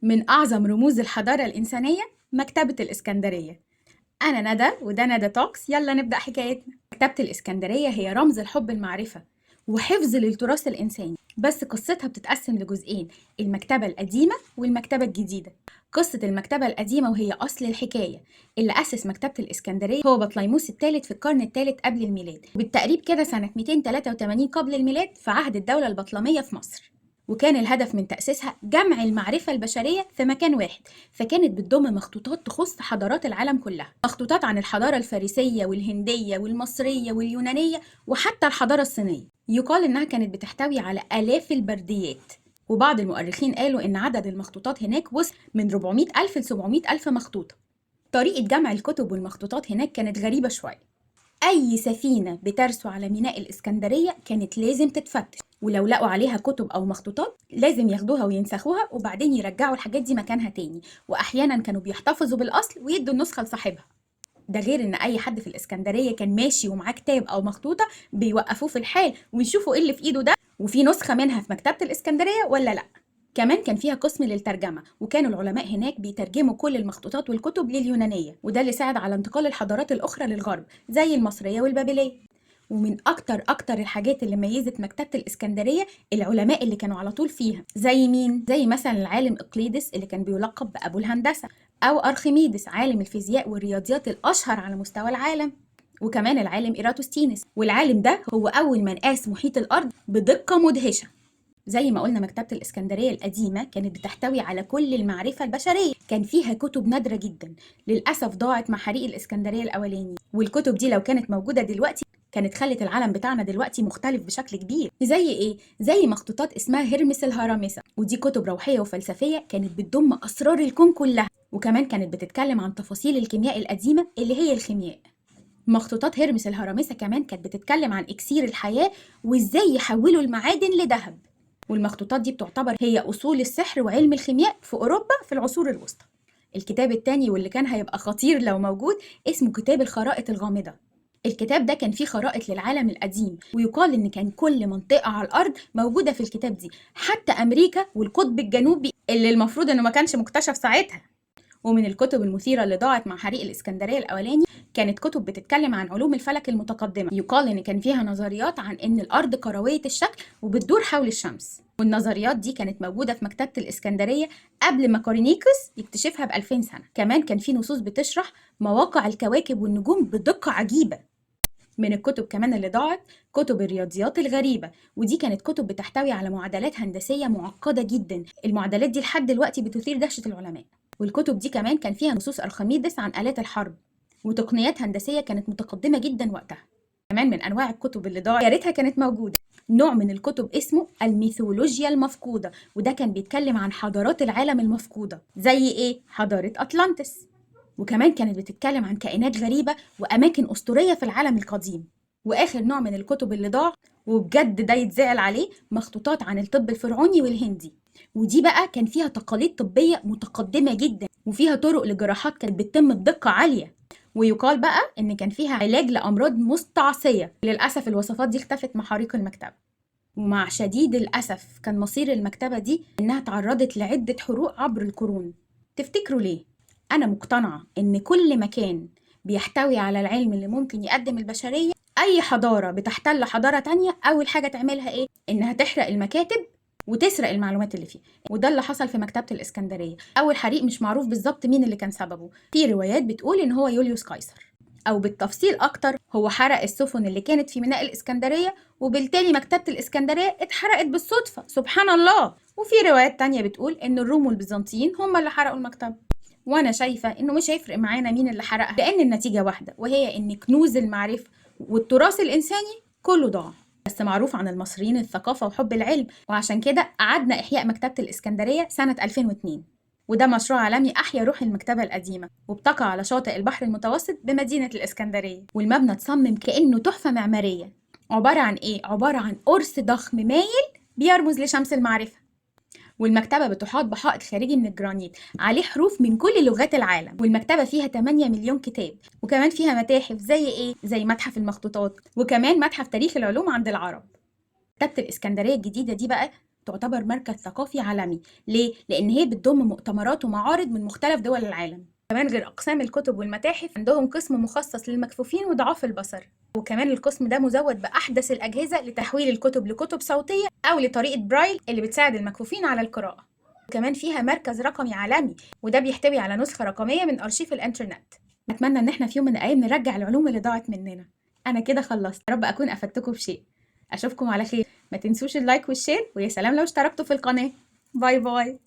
من أعظم رموز الحضارة الإنسانية مكتبة الإسكندرية. أنا ندى وده ندى توكس، يلا نبدأ حكايتنا. مكتبة الإسكندرية هي رمز الحب المعرفة وحفظ للتراث الإنساني، بس قصتها بتتقسم لجزئين: المكتبة القديمة والمكتبة الجديدة. قصة المكتبة القديمة وهي أصل الحكاية، اللي أسس مكتبة الإسكندرية هو بطليموس الثالث في القرن الثالث قبل الميلاد، وبالتقريب كده سنة 283 قبل الميلاد في عهد الدولة البطلمية في مصر. وكان الهدف من تأسيسها جمع المعرفة البشرية في مكان واحد، فكانت بتضم مخطوطات تخص حضارات العالم كلها، مخطوطات عن الحضارة الفارسية والهندية والمصرية واليونانية وحتى الحضارة الصينية. يقال إنها كانت بتحتوي على آلاف البرديات، وبعض المؤرخين قالوا إن عدد المخطوطات هناك وصل من 400 ألف ل 700 ألف مخطوطة. طريقة جمع الكتب والمخطوطات هناك كانت غريبة شوية. أي سفينة بترسو على ميناء الإسكندرية كانت لازم تتفتش، ولو لقوا عليها كتب أو مخطوطات لازم ياخدوها وينسخوها وبعدين يرجعوا الحاجات دي مكانها تاني، وأحيانا كانوا بيحتفظوا بالأصل ويدوا النسخة لصاحبها. ده غير إن أي حد في الإسكندرية كان ماشي ومعاه كتاب أو مخطوطة بيوقفوه في الحال ويشوفوا إيه اللي في إيده ده، وفي نسخة منها في مكتبة الإسكندرية ولا لأ. كمان كان فيها قسم للترجمة، وكانوا العلماء هناك بيترجموا كل المخطوطات والكتب لليونانية، وده اللي ساعد على انتقال الحضارات الأخرى للغرب زي المصرية والبابلية. ومن أكتر الحاجات اللي ميزت مكتبة الإسكندرية العلماء اللي كانوا على طول فيها. زي مين؟ زي مثلا العالم إقليدس اللي كان بيلقب بأبو الهندسة، أو أرخميدس عالم الفيزياء والرياضيات الأشهر على مستوى العالم، وكمان العالم إيراتوستينس، والعالم ده هو أول من قاس محيط الأرض بدقة مدهشة. زي ما قلنا مكتبة الإسكندرية القديمة كانت بتحتوي على كل المعرفة البشرية، كان فيها كتب نادرة جدا للأسف ضاعت مع حريق الإسكندرية الأولاني، والكتب دي لو كانت موجودة دلوقتي كانت خلت العالم بتاعنا دلوقتي مختلف بشكل كبير. زي إيه؟ زي مخطوطات اسمها هرمس الهرامسة، ودي كتب روحية وفلسفية كانت بتضم أسرار الكون كلها، وكمان كانت بتتكلم عن تفاصيل الكيمياء القديمة اللي هي الخيمياء. مخطوطات هرمس الهرامسة كمان كانت بتتكلم عن إكسير الحياة وإزاي يحولوا المعادن لذهب، والمخطوطات دي بتعتبر هي أصول السحر وعلم الخيمياء في أوروبا في العصور الوسطى. الكتاب التاني واللي كان هيبقى خطير لو موجود اسمه كتاب الخرائط الغامضة. الكتاب ده كان فيه خرائط للعالم القديم، ويقال إن كان كل منطقة على الأرض موجودة في الكتاب دي، حتى أمريكا والقطب الجنوبي اللي المفروض إنه ما كانش مكتشف ساعتها. ومن الكتب المثيرة اللي ضاعت مع حريق الإسكندرية الأولاني كانت كتب بتتكلم عن علوم الفلك المتقدمة. يقال إن كان فيها نظريات عن إن الأرض كروية الشكل وبتدور حول الشمس، والنظريات دي كانت موجودة في مكتبة الإسكندرية قبل ما كورينيكوس يكتشفها ب2000 سنة. كمان كان في نصوص بتشرح مواقع الكواكب والنجوم بدقة عجيبة. من الكتب كمان اللي ضاعت كتب الرياضيات الغريبة، ودي كانت كتب بتحتوي على معادلات هندسية معقدة جدا، المعادلات دي لحد دلوقتي بتثير دهشة العلماء. والكتب دي كمان كان فيها نصوص أرخميدس عن آلات الحرب وتقنيات هندسية كانت متقدمة جدا وقتها. كمان من أنواع الكتب اللي ضاعت يا ريتها كانت موجودة نوع من الكتب اسمه الميثولوجيا المفقودة، وده كان بيتكلم عن حضارات العالم المفقودة زي إيه؟ حضارة أطلانتس. وكمان كانت بتتكلم عن كائنات غريبة وأماكن أسطورية في العالم القديم. وآخر نوع من الكتب اللي ضاع وبجد ده يتزعل عليه مخطوطات عن الطب الفرعوني والهندي، ودي بقى كان فيها تقاليد طبية متقدمة جدا وفيها طرق لجراحات كانت بتتم بدقة عالية، ويقال بقى إن كان فيها علاج لأمراض مستعصية. للأسف الوصفات دي اختفت مع حريق المكتبة، ومع شديد الأسف كان مصير المكتبة دي إنها تعرضت لعدة حروق عبر القرون. تفتكروا ليه؟ أنا مقتنعة إن كل مكان بيحتوي على العلم اللي ممكن يقدم البشرية، أي حضارة بتحتل حضارة تانية أول حاجة تعملها إيه؟ إنها تحرق المكاتب وتسرق المعلومات اللي فيها، وده اللي حصل في مكتبة الإسكندرية. أول حريق مش معروف بالظبط مين اللي كان سببه، في روايات بتقول إن هو يوليوس قيصر، أو بالتفصيل أكتر هو حرق السفن اللي كانت في ميناء الإسكندرية، وبالتالي مكتبة الإسكندرية اتحرقت بالصدفة سبحان الله. وفي روايات تانية بتقول إن الروم والبيزنطيين هم اللي حرقوا المكتبة، وأنا شايفة إنه مش هيفرق معانا مين اللي حرقها، لأن النتيجة واحدة، وهي إن كنوز المعرفة والتراث الإنساني كله ضاع. بس معروف عن المصريين الثقافة وحب العلم، وعشان كده أعدنا إحياء مكتبة الإسكندرية سنة 2002، وده مشروع عالمي أحيا روح المكتبة القديمة، وبتقع على شاطئ البحر المتوسط بمدينة الإسكندرية. والمبنى اتصمم كأنه تحفة معمارية، عبارة عن إيه؟ عبارة عن قرص ضخم مايل بيرمز لشمس المعرفة. والمكتبة بتحاط بحائط خارجي من الجرانيت عليه حروف من كل لغات العالم، والمكتبة فيها 8 مليون كتاب، وكمان فيها متاحف زي إيه؟ زي متحف المخطوطات، وكمان متحف تاريخ العلوم عند العرب. مكتبة الإسكندرية الجديدة دي بقى تعتبر مركز ثقافي عالمي. ليه؟ لأن هي بتضم مؤتمرات ومعارض من مختلف دول العالم. كمان غير أقسام الكتب والمتاحف عندهم قسم مخصص للمكفوفين وضعاف البصر، وكمان القسم ده مزود بأحدث الأجهزة لتحويل الكتب لكتب صوتية أو لطريقة برايل اللي بتساعد المكفوفين على القراءة. وكمان فيها مركز رقمي عالمي، وده بيحتوي على نسخة رقمية من أرشيف الإنترنت. أتمنى إن احنا في يوم من الأيام نرجع العلوم اللي ضاعت مننا. أنا كده خلصت، يا رب أكون أفدتكم بشيء. أشوفكم على خير، ما تنسوش اللايك والشير، ويا سلام لو اشتركتوا في القناة. باي باي.